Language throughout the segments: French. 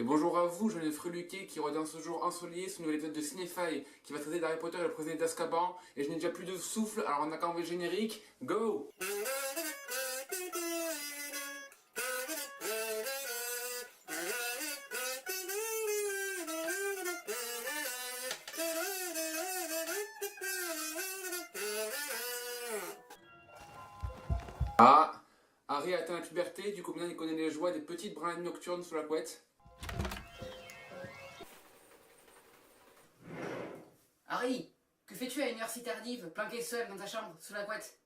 Et bonjour à vous, jeune freluqué qui regarde ce jour ensoleillé ce nouvel épisode de Cinéphile qui va traiter d'Harry Potter et le prisonnier d'Azkaban. Et je n'ai déjà plus de souffle, alors on a qu'à enlever le générique. Go! Ah! Harry a atteint la puberté, du coup maintenant il connaît les joies des petites branlades nocturnes sous la couette. Harry, que fais-tu à une heure si tardive, planqué seul dans ta chambre, sous la couette?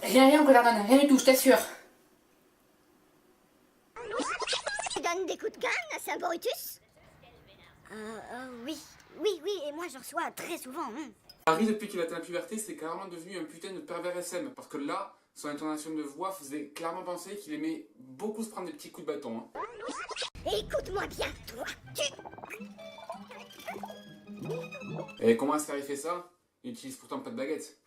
Rien, Connardon, rien du tout, je t'assure. Tu donnes des coups de canne à Saint-Brutus? Oui, et moi j'en reçois très souvent. Harry, depuis qu'il a atteint la puberté, c'est carrément devenu un putain de pervers SM, parce que là, son intonation de voix faisait clairement penser qu'il aimait beaucoup se prendre des petits coups de bâton. Hein. Écoute-moi bien, toi, Et comment est-ce qu'Harry fait ça? Il utilise pourtant pas de baguette.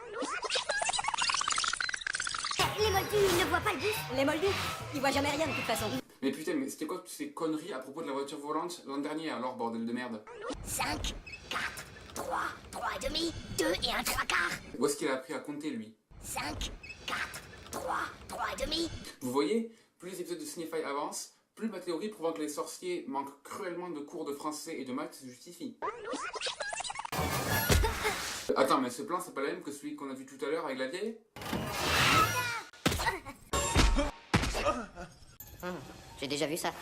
Les moldus, ils ne voient pas le bus. Les moldus, ils voient jamais rien de toute façon. Mais putain, mais c'était quoi toutes ces conneries à propos de la voiture volante l'an dernier alors, bordel de merde? 5, 4, 3, 3 et demi, 2 et un 3 quarts. Où est-ce qu'il a appris à compter, lui? 5, 4, 3, 3 et demi. Vous voyez, plus les épisodes de Cinéphile avancent, plus ma théorie prouvant que les sorciers manquent cruellement de cours de français et de maths se justifie. Attends, mais ce plan, c'est pas le même que celui qu'on a vu tout à l'heure avec la vieille? J'ai déjà vu ça.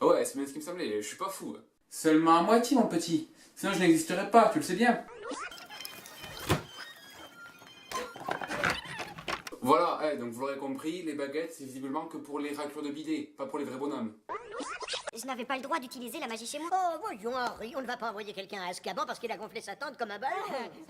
Ouais, c'est bien ce qui me semblait, je suis pas fou. Seulement à moitié, mon petit. Sinon, je n'existerais pas, tu le sais bien. Voilà, donc vous l'aurez compris, les baguettes, c'est visiblement que pour les raclures de bidet, pas pour les vrais bonhommes. Je n'avais pas le droit d'utiliser la magie chez moi. Oh, voyons, Harry, on ne va pas envoyer quelqu'un à Azkaban parce qu'il a gonflé sa tente comme un ballon.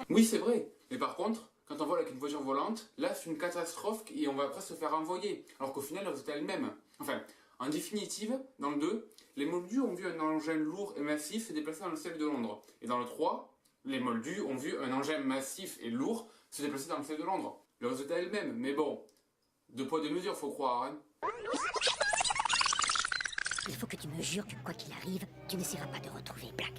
Oui, c'est vrai. Mais par contre, quand on vole avec une voiture volante, là, c'est une catastrophe et on va presque se faire envoyer. Alors qu'au final, le résultat est le même. Enfin, en définitive, dans le 2, les Moldus ont vu un engin lourd et massif se déplacer dans le ciel de Londres. Et dans le 3, les Moldus ont vu un engin massif et lourd se déplacer dans le ciel de Londres. Le résultat est le même, mais bon, deux poids deux mesures, faut croire, hein. Il faut que tu me jures que quoi qu'il arrive, tu n'essaieras pas de retrouver Black.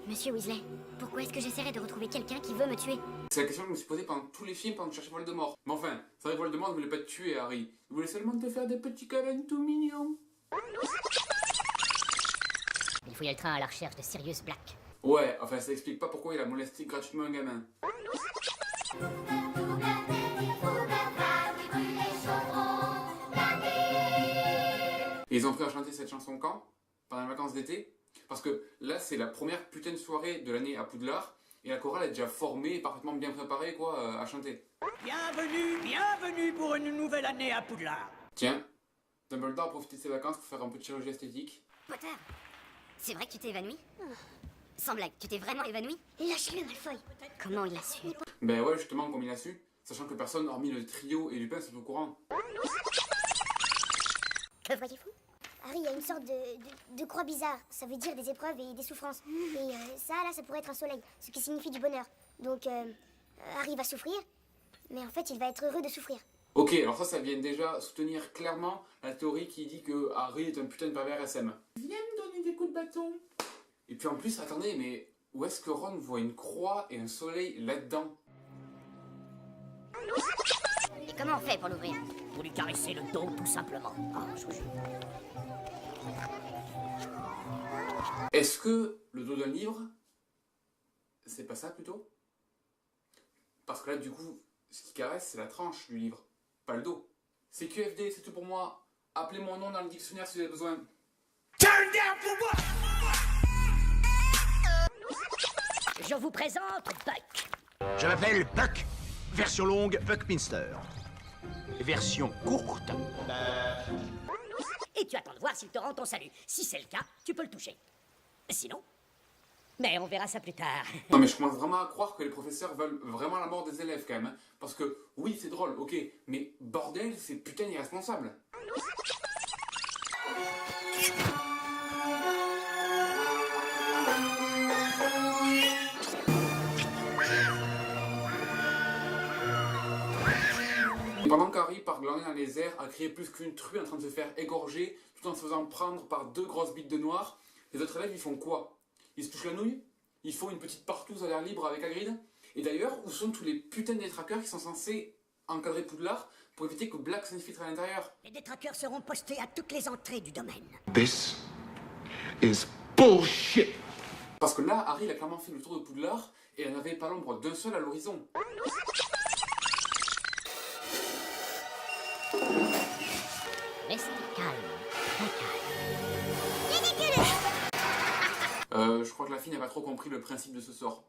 Monsieur Weasley, pourquoi est-ce que j'essaierais de retrouver quelqu'un qui veut me tuer? C'est la question que je me suis posée pendant tous les films pendant que je cherchais Voldemort. Mais enfin, c'est vrai que Voldemort ne voulait pas te tuer, Harry. Il voulait seulement te faire des petits câlins tout mignons. Il faut y aller le train à la recherche de Sirius Black. Ouais, enfin ça explique pas pourquoi il a molesté gratuitement un gamin. Et ils ont pris à chanter cette chanson quand? Pendant les vacances d'été? Parce que là, c'est la première putain de soirée de l'année à Poudlard, et la chorale est déjà formée et parfaitement bien préparée, quoi, à chanter. Bienvenue pour une nouvelle année à Poudlard. Tiens, Dumbledore a profité de ses vacances pour faire un peu de chirurgie esthétique. Potter, c'est vrai que tu t'es évanoui? Sans blague, tu t'es vraiment évanoui? Lâche-le, Malfoy. Comment il a su? Ben ouais, justement, comme il a su, sachant que personne, hormis le trio et Lupin, sont au courant. Que voyez-vous? Harry a une sorte de croix bizarre. Ça veut dire des épreuves et des souffrances. Et ça pourrait être un soleil, ce qui signifie du bonheur. Donc, Harry va souffrir, mais en fait, il va être heureux de souffrir. Ok, alors ça vient déjà soutenir clairement la théorie qui dit que Harry est un putain de pervers SM. Viens me donner des coups de bâton. Et puis en plus, attendez, mais où est-ce que Ron voit une croix et un soleil là-dedans? Et comment on fait pour l'ouvrir? Pour lui caresser le dos, tout simplement. Oh, je vous jure. Est-ce que le dos d'un livre, c'est pas ça plutôt? Parce que là, du coup, ce qui caresse, c'est la tranche du livre, pas le dos. C'est QFD, c'est tout pour moi. Appelez mon nom dans le dictionnaire si vous avez besoin. Turn down for what? Je vous présente Buck. Je m'appelle Buck. Version longue, Buckminster. Version courte. Et tu attends de voir s'il te rend ton salut. Si c'est le cas, tu peux le toucher. Sinon... Mais on verra ça plus tard. Non mais je commence vraiment à croire que les professeurs veulent vraiment la mort des élèves quand même. Hein. Parce que oui c'est drôle, ok, mais bordel c'est putain irresponsable. Et pendant qu'Harry, par glaner dans les airs, a crié plus qu'une truie en train de se faire égorger, tout en se faisant prendre par 2 grosses bites de noir, les autres élèves ils font quoi? Ils se touchent la nouille? Ils font une petite partouze à l'air libre avec Hagrid? Et d'ailleurs, où sont tous les putains de détraqueurs qui sont censés encadrer Poudlard pour éviter que Black s'infiltre à l'intérieur? Les détraqueurs seront postés à toutes les entrées du domaine. This is bullshit. Parce que là, Harry il a clairement fait le tour de Poudlard et elle n'avait pas l'ombre d'un seul à l'horizon. Restez calme, très calme. Je crois que la fille n'a pas trop compris le principe de ce sort.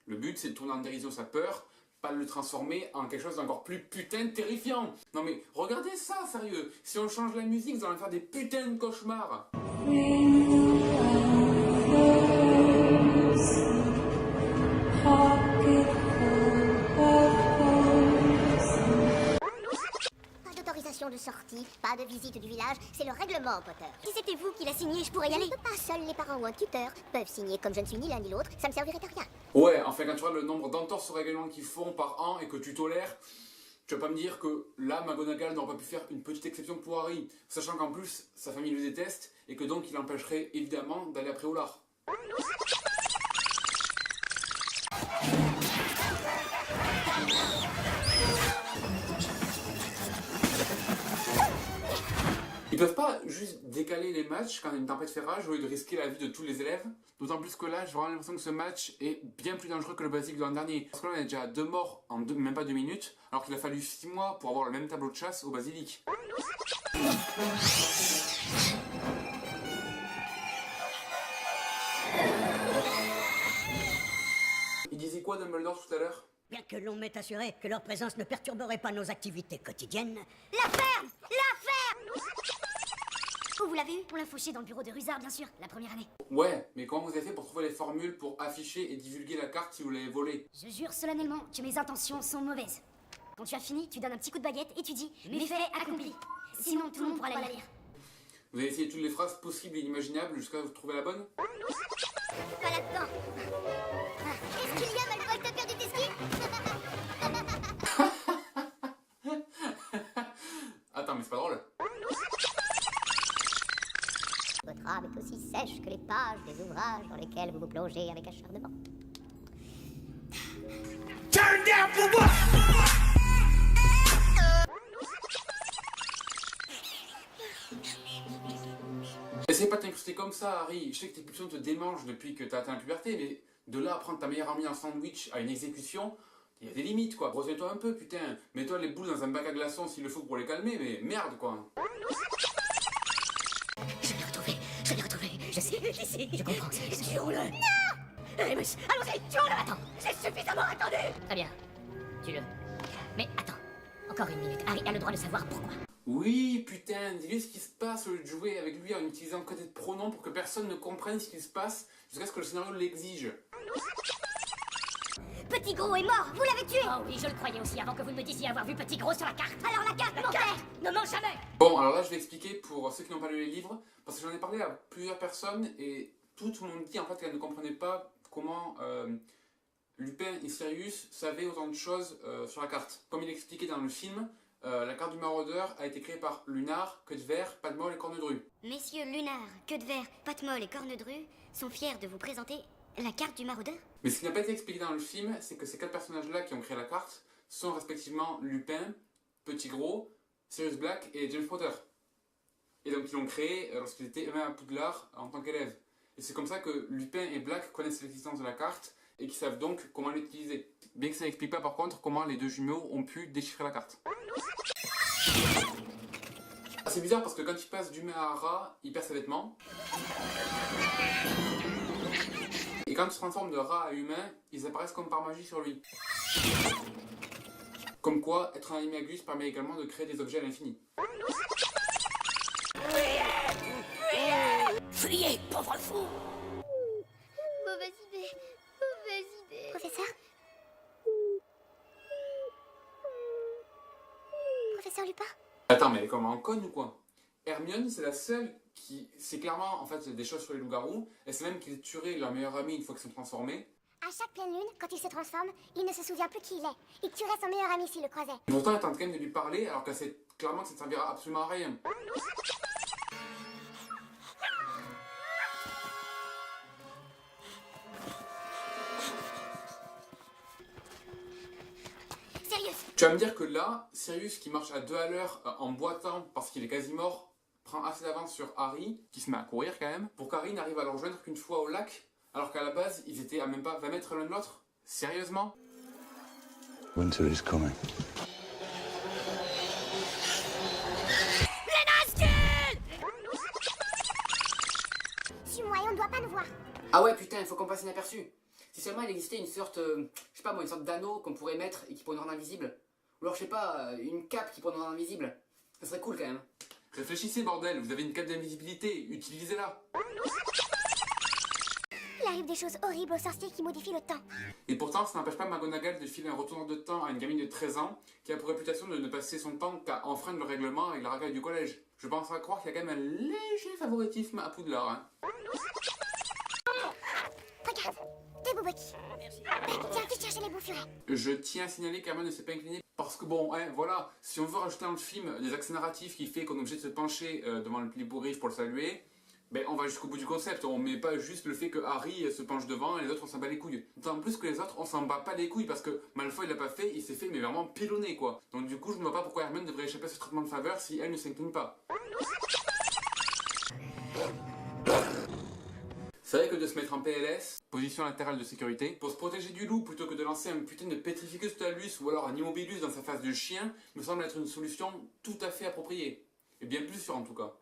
Le but, c'est de tourner en dérision sa peur, pas de le transformer en quelque chose d'encore plus putain de terrifiant. Non mais, regardez ça, sérieux. Si on change la musique, vous allez faire des putains de cauchemars. Pas d'autorisation de sortie, pas de visite du village, c'est le règlement, Potter. Si c'était vous qui l'a signé, je pourrais y aller. Pas seuls les parents ou un tuteur peuvent signer. Comme je ne suis ni l'un ni l'autre, ça ne servirait à rien. Ouais, enfin quand tu vois le nombre d'entorses au règlement qu'ils font par an et que tu tolères, tu vas pas me dire que là, McGonagall n'aurait pas pu faire une petite exception pour Harry, sachant qu'en plus, sa famille le déteste, et que donc il empêcherait évidemment d'aller après Olar. Ils peuvent pas juste décaler les matchs quand il y a une tempête fait rage au lieu de risquer la vie de tous les élèves. D'autant plus que là, j'ai vraiment l'impression que ce match est bien plus dangereux que le basique de l'an dernier. Parce que là, on est déjà à 2 morts en même pas 2 minutes, alors qu'il a fallu 6 mois pour avoir le même tableau de chasse au basilic. Il disait quoi Dumbledore tout à l'heure? Bien que l'on m'ait assuré que leur présence ne perturberait pas nos activités quotidiennes. La ferme! La ferme! Oh, vous l'avez eu? On l'a fauché dans le bureau de Rusard, bien sûr, la première année. Ouais, mais comment vous avez fait pour trouver les formules pour afficher et divulguer la carte si vous l'avez volée? Je jure solennellement que mes intentions sont mauvaises. Quand tu as fini, tu donnes un petit coup de baguette et tu dis « Méfait accompli ». Sinon, tout le monde pourra la lire. Vous avez essayé toutes les phrases possibles et imaginables jusqu'à vous trouver la bonne? Pas là-dedans. Est-ce qu'il y a Malfoy, t'as perdu tes skis? Attends, mais c'est pas drôle. Votre âme est aussi sèche que les pages des ouvrages dans lesquels vous vous plongez avec acharnement. Turn down for what? Essaye pas de t'incruster comme ça, Harry. Je sais que tes pulsions te démangent depuis que t'as atteint la puberté, mais de là à prendre ta meilleure amie en sandwich à une exécution, il y a des limites, quoi. Retiens-toi un peu, putain. Mets-toi les boules dans un bac à glaçons s'il le faut pour les calmer, mais merde, quoi. Je l'ai retrouvé, je sais, ici, je comprends, tuons-le. Non Remus, allons-y, tuons-le, attends, j'ai suffisamment attendu. Très bien, tue-le. Mais attends, encore une minute, Harry a le droit de savoir pourquoi. Oui, putain, dis-lui ce qui se passe au lieu de jouer avec lui en utilisant que des pronoms pour que personne ne comprenne ce qui se passe jusqu'à ce que le scénario l'exige. Petit Gros est mort, vous l'avez tué. Oh oui, je le croyais aussi avant que vous ne me disiez avoir vu Petit Gros sur la carte. Alors la carte ne ment jamais. Bon, alors là, je vais expliquer pour ceux qui n'ont pas lu les livres, parce que j'en ai parlé à plusieurs personnes et toutes m'ont dit en fait qu'elles ne comprenaient pas comment Lupin et Sirius savaient autant de choses sur la carte. Comme il expliquait dans le film, la carte du maraudeur a été créée par Lunar, Queue de Verre, Padmol et Cornedru. Messieurs Lunar, Queue de Verre, Patmol et Cornedru sont fiers de vous présenter la carte du maraudeur. Mais ce qui n'a pas été expliqué dans le film, c'est que ces 4 personnages-là qui ont créé la carte sont respectivement Lupin, Petit Gros, Sirius Black et James Potter. Et donc ils l'ont créé lorsqu'ils étaient eux-mêmes à Poudlard en tant qu'élèves. Et c'est comme ça que Lupin et Black connaissent l'existence de la carte et qui savent donc comment l'utiliser. Bien que ça n'explique pas par contre comment les 2 jumeaux ont pu déchiffrer la carte. Ah, c'est bizarre parce que quand il passe d'humain à rat, il perd ses vêtements. Et quand il se transforme de rat à humain, ils apparaissent comme par magie sur lui. Comme quoi, être un animagus permet également de créer des objets à l'infini. Fuyez, pauvre fou. Mauvaise idée, mauvaise idée. Professeur? Professeur Lupin? Attends, mais elle est comme en conne ou quoi? Hermione, c'est la seule qui sait clairement en fait des choses sur les loups-garous. Elle sait même qu'ils tueraient leur meilleur ami une fois qu'ils sont transformés. À chaque pleine lune, quand il se transforme, il ne se souvient plus qui il est. Il tuerait son meilleur ami s'il le croisait. Et pourtant, elle tente quand même de lui parler alors qu'elle sait clairement que ça ne servira absolument à rien. Tu vas me dire que là, Sirius qui marche à 2 à l'heure en boitant parce qu'il est quasi mort, prend assez d'avance sur Harry, qui se met à courir quand même, pour qu'Harry n'arrive à le rejoindre qu'une fois au lac, alors qu'à la base, ils étaient à même pas 20 mètres l'un de l'autre. Sérieusement? Winter is coming. Suis-moi et on ne doit pas nous voir. Ah ouais, putain, il faut qu'on passe inaperçu. Si seulement il existait une sorte, je sais pas moi, une sorte d'anneau qu'on pourrait mettre et qui pourrait nous rendre invisible. Ou alors, je sais pas, une cape qui pourrait nous rendre invisible. Ça serait cool quand même. Réfléchissez bordel, vous avez une cape d'invisibilité, utilisez-la. Il arrive des choses horribles aux sorciers qui modifient le temps. Et pourtant, ça n'empêche pas McGonagall de filer un retour de temps à une gamine de 13 ans qui a pour réputation de ne passer son temps qu'à enfreindre le règlement avec la racaille du collège. Je pense à croire qu'il y a quand même un léger favoritisme à Poudlard. Hein. Regarde, deux Boubaki. Tiens, tu cherches les bouffurets. Je tiens à signaler qu'Hermione ne s'est pas inclinée parce que bon, hein, voilà, si on veut rajouter dans le film des axes narratifs qui fait qu'on est obligé de se pencher devant le hippogriffe pour le saluer, ben on va jusqu'au bout du concept, on met pas juste le fait que Harry se penche devant et les autres on s'en bat les couilles. D'autant plus que les autres on s'en bat pas les couilles parce que Malfoy l'a pas fait, il s'est fait mais vraiment pilonner quoi. Donc du coup je ne vois pas pourquoi Hermione devrait échapper à ce traitement de faveur si elle ne s'incline pas. C'est vrai que de se mettre en PLS, position latérale de sécurité, pour se protéger du loup plutôt que de lancer un putain de Petrificus Talus ou alors un Immobilus dans sa face de chien, me semble être une solution tout à fait appropriée. Et bien plus sûre en tout cas.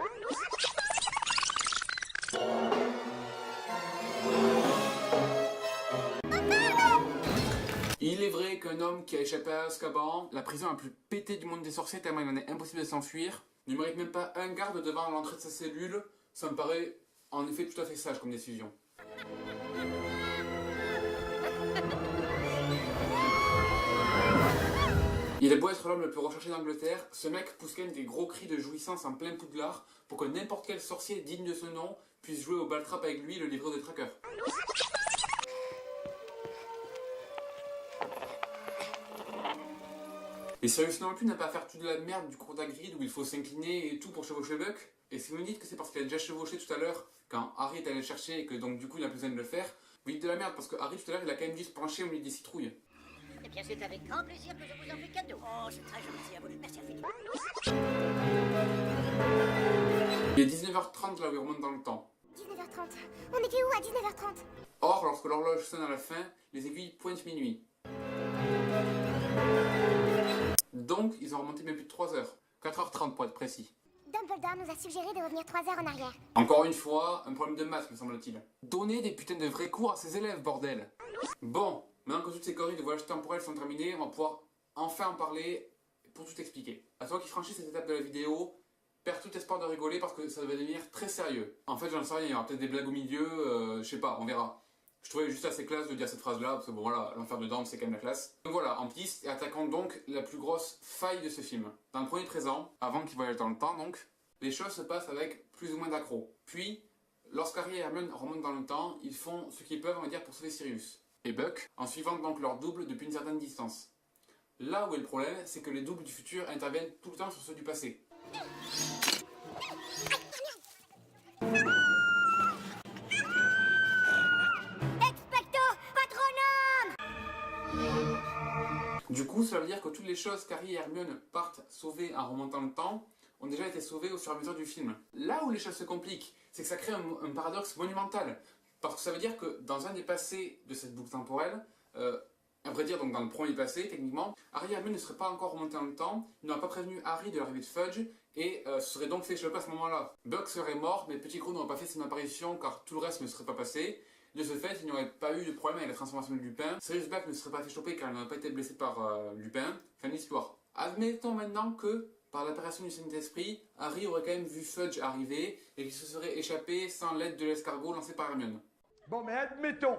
Il est vrai qu'un homme qui a échappé à Azkaban, la prison la plus pétée du monde des sorciers tellement il en est impossible de s'enfuir, ne mérite même pas un garde devant l'entrée de sa cellule, ça me paraît en effet tout à fait sage comme décision. Il est beau être l'homme le plus recherché d'Angleterre, ce mec pousse quand même des gros cris de jouissance en plein Poudlard pour que n'importe quel sorcier digne de ce nom puisse jouer au baltrap avec lui, le livre de tracker. Et Sirius non plus n'a pas à faire toute la merde du cours d'Hagrid où il faut s'incliner et tout pour chevaucher Buck. Et si vous me dites que c'est parce qu'il a déjà chevauché tout à l'heure quand Harry est allé le chercher et que donc du coup il n'a plus besoin de le faire, vous dites de la merde parce que Harry tout à l'heure il a quand même dû se pencher au milieu des citrouilles. Eh bien, c'est avec grand plaisir que je vous en fais cadeau. Oh, c'est très gentil à vous. Merci infiniment. Il est 19h30 là où il remonte dans le temps. 19h30. On était où à 19h30? Or, lorsque l'horloge sonne à la fin, les aiguilles pointent minuit. Donc, ils ont remonté même plus de 3 heures. 4h30 pour être précis. Dumbledore nous a suggéré de revenir 3 heures en arrière. Encore une fois, un problème de maths me semble-t-il. Donnez des putains de vrais cours à ses élèves, bordel. Bon, maintenant que toutes ces conneries de voyage temporel sont terminées, on va pouvoir enfin en parler pour tout expliquer. À toi qui franchis cette étape de la vidéo, perds tout espoir de rigoler parce que ça va devenir très sérieux. En fait, j'en sais rien, il y aura peut-être des blagues au milieu, je sais pas, on verra. Je trouvais juste assez classe de dire cette phrase-là, parce que bon voilà, l'enfer de Dante c'est quand même la classe. Donc voilà, en piste, et attaquons donc la plus grosse faille de ce film. Dans le premier présent, avant qu'il voyage dans le temps donc, les choses se passent avec plus ou moins d'accro. Puis, lorsqu'Harry et Hermione remontent dans le temps, ils font ce qu'ils peuvent, on va dire, pour sauver Sirius et Buck, en suivant donc leur double depuis une certaine distance. Là où est le problème, c'est que les doubles du futur interviennent tout le temps sur ceux du passé. Du coup, ça veut dire que toutes les choses qu'Harry et Hermione partent sauver en remontant le temps ont déjà été sauvées au fur et à mesure du film. Là où les choses se compliquent, c'est que ça crée un paradoxe monumental. Parce que ça veut dire que dans un des passés de cette boucle temporelle, à vrai dire donc dans le premier passé, techniquement, Harry et Hermione ne seraient pas encore remontés dans le temps, ils n'auraient pas prévenu Harry de l'arrivée de Fudge, et se seraient donc fait échapper à ce moment-là. Buck serait mort, mais Petit Gros n'aurait pas fait son apparition car tout le reste ne serait pas passé. De ce fait, il n'y aurait pas eu de problème avec la transformation de Lupin. Sirius Black ne serait pas fait choper car il n'aurait pas été blessé par Lupin. Fin de l'histoire. Admettons maintenant que, par l'apparition du Saint-Esprit, Harry aurait quand même vu Fudge arriver et qu'il se serait échappé sans l'aide de l'escargot lancé par Hermione. Bon, mais admettons.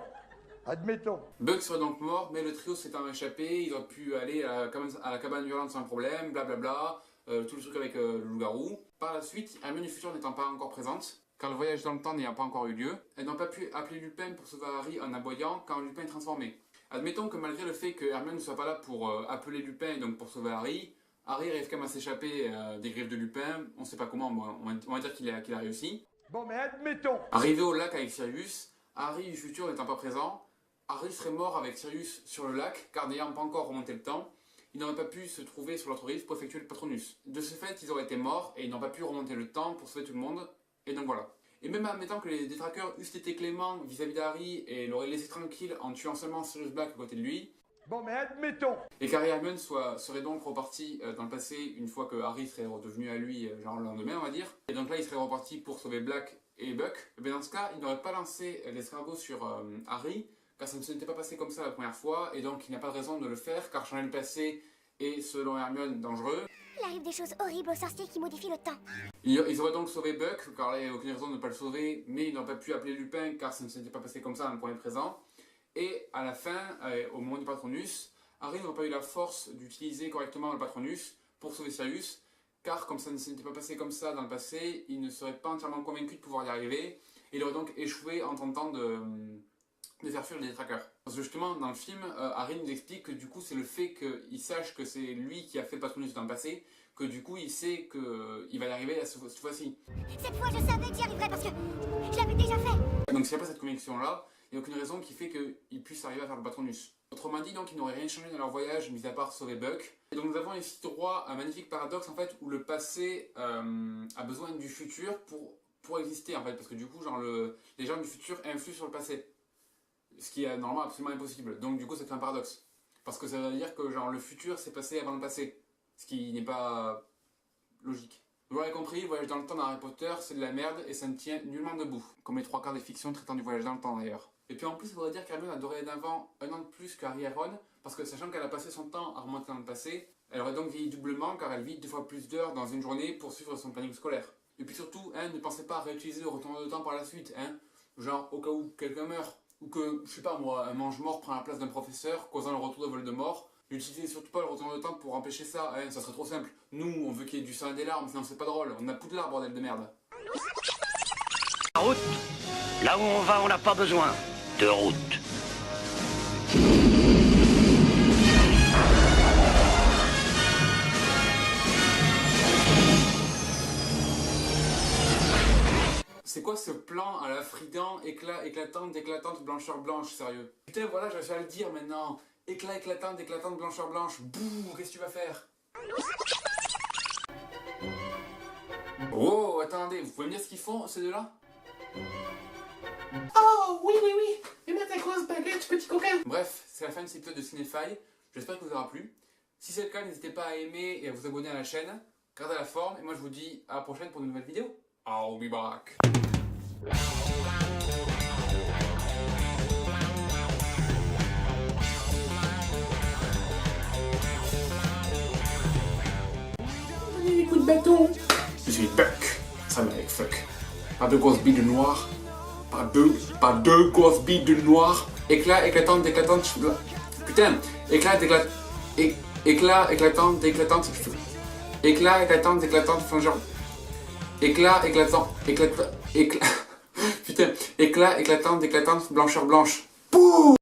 Buck serait donc mort, mais le trio s'étant échappé, ils auraient pu aller à la cabane hurlante sans problème, blablabla, tout le truc avec le loup-garou. Par la suite, Hermione du futur n'étant pas encore présente, car le voyage dans le temps n'ayant pas encore eu lieu, elles n'ont pas pu appeler Lupin pour sauver Harry en aboyant quand Lupin est transformé. Admettons que malgré le fait que Hermione ne soit pas là pour appeler Lupin et donc pour sauver Harry arrive quand même à s'échapper des griffes de Lupin, on sait pas comment, on va dire qu'il a réussi. Bon, mais admettons. Arrivé au lac avec Sirius, Harry du futur n'étant pas présent, Harry serait mort avec Sirius sur le lac, car n'ayant pas encore remonté le temps, ils n'auraient pas pu se trouver sur l'autre rive pour effectuer le Patronus. De ce fait, ils auraient été morts et ils n'ont pas pu remonter le temps pour sauver tout le monde, et donc voilà. Et même admettant que les détraqueurs eussent été cléments vis-à-vis d'Harry et l'auraient laissé tranquille en tuant seulement Sirius Black à côté de lui, Bon, mais admettons. et qu'Harry et Hermione seraient donc repartis dans le passé une fois que Harry serait redevenu à lui, genre le lendemain on va dire, et donc là ils seraient repartis pour sauver Black et Buck, et bien dans ce cas, ils n'auraient pas lancé l'escargot sur Harry, car ça ne s'était pas passé comme ça la première fois, et donc il n'y a pas de raison de le faire, car changer le passé est, selon Hermione, dangereux. Il arrive des choses horribles aux sorciers qui modifient le temps. Ils auraient donc sauvé Buck, car là il n'y a aucune raison de ne pas le sauver, mais ils n'ont pas pu appeler Lupin, car ça ne s'était pas passé comme ça dans le premier présent. Et à la fin, au moment du Patronus, Harry n'aurait pas eu la force d'utiliser correctement le Patronus pour sauver Sirius, car comme ça ne s'était pas passé comme ça dans le passé, il ne serait pas entièrement convaincu de pouvoir y arriver, et il aurait donc échoué en tentant de faire fuir les détraqueurs. Parce que justement, dans le film, Harry nous explique que du coup, c'est le fait qu'il sache que c'est lui qui a fait le Patronus dans le passé, que du coup, il sait qu'il va y arriver cette fois-ci. Cette fois, je savais que j'y arriverais parce que je l'avais déjà fait. Donc s'il n'y a pas cette conviction-là, il n'y a aucune raison qui fait qu'ils puissent arriver à faire le Patronus. Autrement dit, donc, ils n'auraient rien changé dans leur voyage, mis à part sauver Buck. Et donc nous avons ici droit à un magnifique paradoxe, en fait, où le passé a besoin du futur pour exister, en fait. Parce que du coup, genre, les gens du futur influent sur le passé. Ce qui est normalement absolument impossible. Donc du coup, ça fait un paradoxe. Parce que ça veut dire que genre, le futur s'est passé avant le passé. Ce qui n'est pas logique. Vous l'aurez compris, le voyage dans le temps dans Harry Potter, c'est de la merde et ça ne tient nullement debout. Comme les 3/4 des fictions traitant du voyage dans le temps d'ailleurs. Et puis en plus, il faudrait dire qu'Hermione a dorénavant un an de plus que Harry et Ron, parce que sachant qu'elle a passé son temps à remonter dans le passé, elle aurait donc vieilli doublement car elle vit 2 fois plus d'heures dans une journée pour suivre son planning scolaire. Et puis surtout, hein, ne pensez pas à réutiliser le retour de temps par la suite, hein, genre au cas où quelqu'un meurt, ou que, je sais pas moi, un mange-mort prend la place d'un professeur, causant le retour de Voldemort. N'utilisez surtout pas le retour de temps pour empêcher ça, hein, ça serait trop simple. Nous, on veut qu'il y ait du sang et des larmes, sinon c'est pas drôle, on a Poudlard, bordel de merde. La route, là où on va, on n'a pas besoin de route. C'est quoi ce plan à la Fridan, éclatante, blancheur blanche, sérieux? Putain, voilà, je vais le dire maintenant. Éclatante, blancheur blanche. Bouh, qu'est-ce que tu vas faire? Oh, attendez, vous pouvez me dire ce qu'ils font, ces deux-là? Oh, oui. Et mets ta grosse baguette, petit coquin. Bref, c'est la fin de cet épisode de Cinéphile. J'espère qu'il vous aura plu. Si c'est le cas, n'hésitez pas à aimer et à vous abonner à la chaîne. Gardez la forme, et moi je vous dis à la prochaine pour une nouvelle vidéo. I'll be back. Donnez des coups de bâton. Je suis Buck, ça m'arrive fuck. Pas de grosses billes de noir. Pas deux grosses billes de noir. Éclatante. Putain, éclatante, flangeur. Putain, éclatante, blancheur blanche. Pouh!